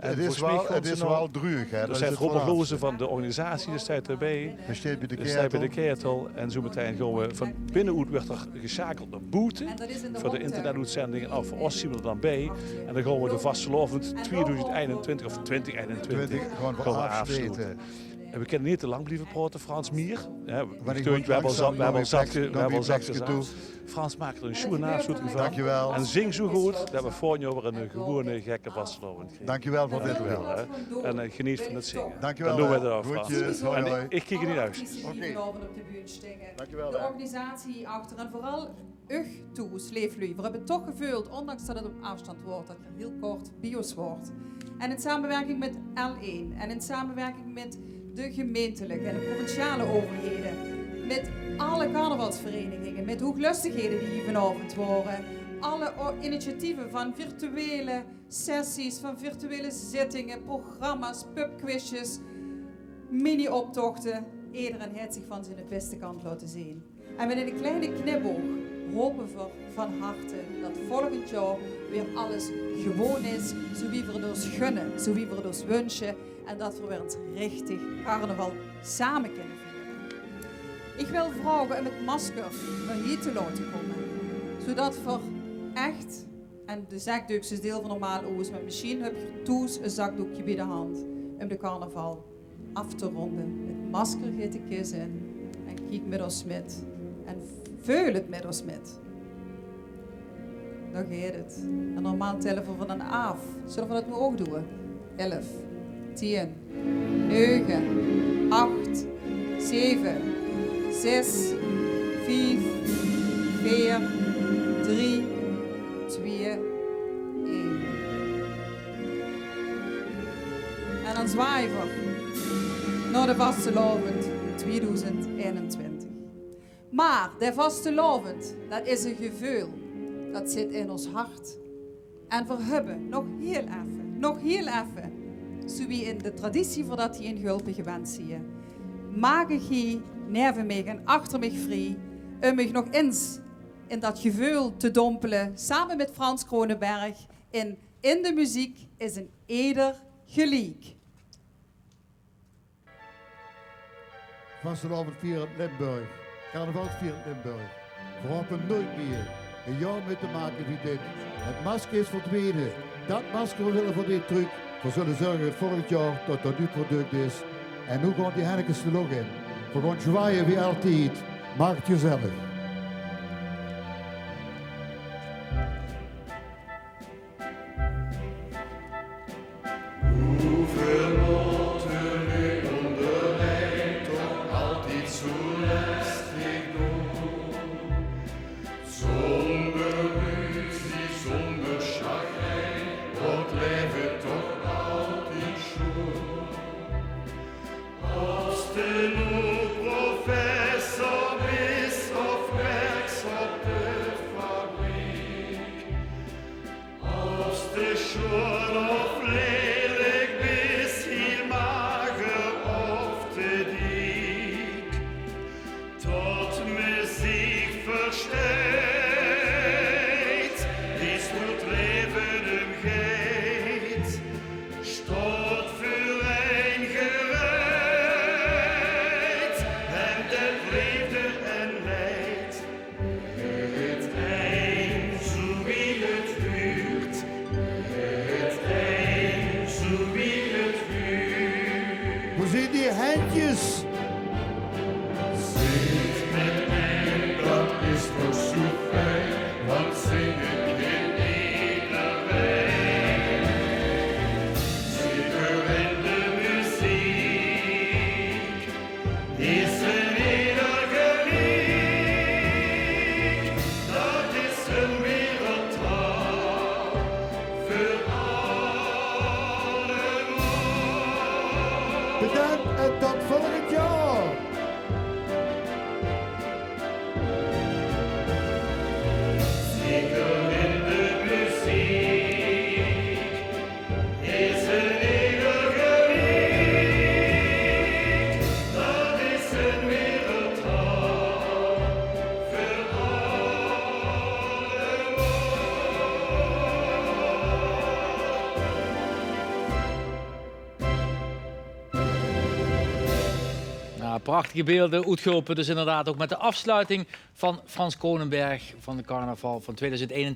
Het is wel druig. Er zijn robberlozen van de organisatie, de staat erbij. We staan bij de We staan bij de ketel. En zo meteen gaan we van binnenuit werd er geschakeld naar Boete. Voor de internetuitzending. En voor ons zien we er dan bij. En dan gaan we de vastelovend 2021 of 2021 gaan we afsluiten. En we kunnen niet te lang blijven praten, Frans Mier. Ja, we hebben al zacht gezegd. Frans maakt er een schoen afsluiting van. Dankjewel. En zing zo goed dat we voor je weer een gewone gekke vastelovend krijgen. Dankjewel voor dit weer. En geniet van het zingen. Dankjewel. Dan doen we het af. Groetjes. Hoi, hoi. En ik kijk er niet uit. Dankjewel. De organisatie hierachter en vooral toes, leeflui. We hebben toch gevuld, ondanks dat het op afstand wordt, dat er heel kort bios wordt. En in samenwerking met L1 en in samenwerking met de gemeentelijke en de provinciale overheden, met alle carnavalsverenigingen, met hooglustigheden die hier vanavond worden, alle initiatieven van virtuele sessies, van virtuele zittingen, programma's, pubquizjes, mini-optochten. Iedereen heeft zich van zijn beste kant laten zien. En met een kleine knipoog hopen we van harte dat volgend jaar weer alles gewoon is, zo wie we het ons gunnen, zo wie we het ons wensen, en dat we weer eens richtig carnaval samen kunnen vieren. Ik wil vragen om het masker naar hier te laten komen, zodat we echt, en de zakdoek is deel van normaal oos, maar misschien heb je toes een zakdoekje bij de hand om de carnaval af te ronden. Het masker gaat de kist in en kijk met ons met en vul het met ons met. Dan gaat het. En normaal tellen we van een af. Zullen we dat nu ook doen? 11, 10, 9, 8, 7, 6, 5, 4, 3, 2, 1. En dan zwaaien we naar de vastelovend 2021. Maar de vastelovend, dat is een gevoel. Dat zit in ons hart. En we hebben nog heel even, zo wie in de traditie voordat je in Gulpen gewend zie je, maken je neven mij en achter mij vrij, om mij nog eens in dat gevoel te dompelen, samen met Frans Kronenberg, in de muziek is een ieder gelijk. Vastelovend vieren Limburg. Carnaval vieren Limburg. We hopen nooit meer een jaar mee te maken wie dit. Het masker is verdwenen. Dat masker willen voor dit truc. We zullen zorgen volgend jaar dat dat nu product is. En nu gaan die hennekes er nog in. We gaan zwaaien wie altijd. Maak het gezellig. Hoeveel moeten we onderweg toch altijd zo lastig doen? Zonder ruzie, zonder chagrijn, wordt leven toch altijd schoon. Als de nu professor is of werkt op de fabriek, als de school of lelijk is, heel mager of te dik, tot muziek versteht, is nu het leven hem geet, stot voor een gereid, en dat liefde en leid, het een zo wie het vuurt, het een zo wie het vuurt. Hoe zien die handjes? Zit met mij, dat is toch zo fijn, want zingen in iedereen. Zeker in de muziek is een ieder gelijk. Dat is een wereldtaal voor allemaal. Bedankt en tot volgend jaar. Ja, prachtige beelden. Uitgelopen dus inderdaad ook met de afsluiting van Frans Kronenberg van de carnaval van 2021.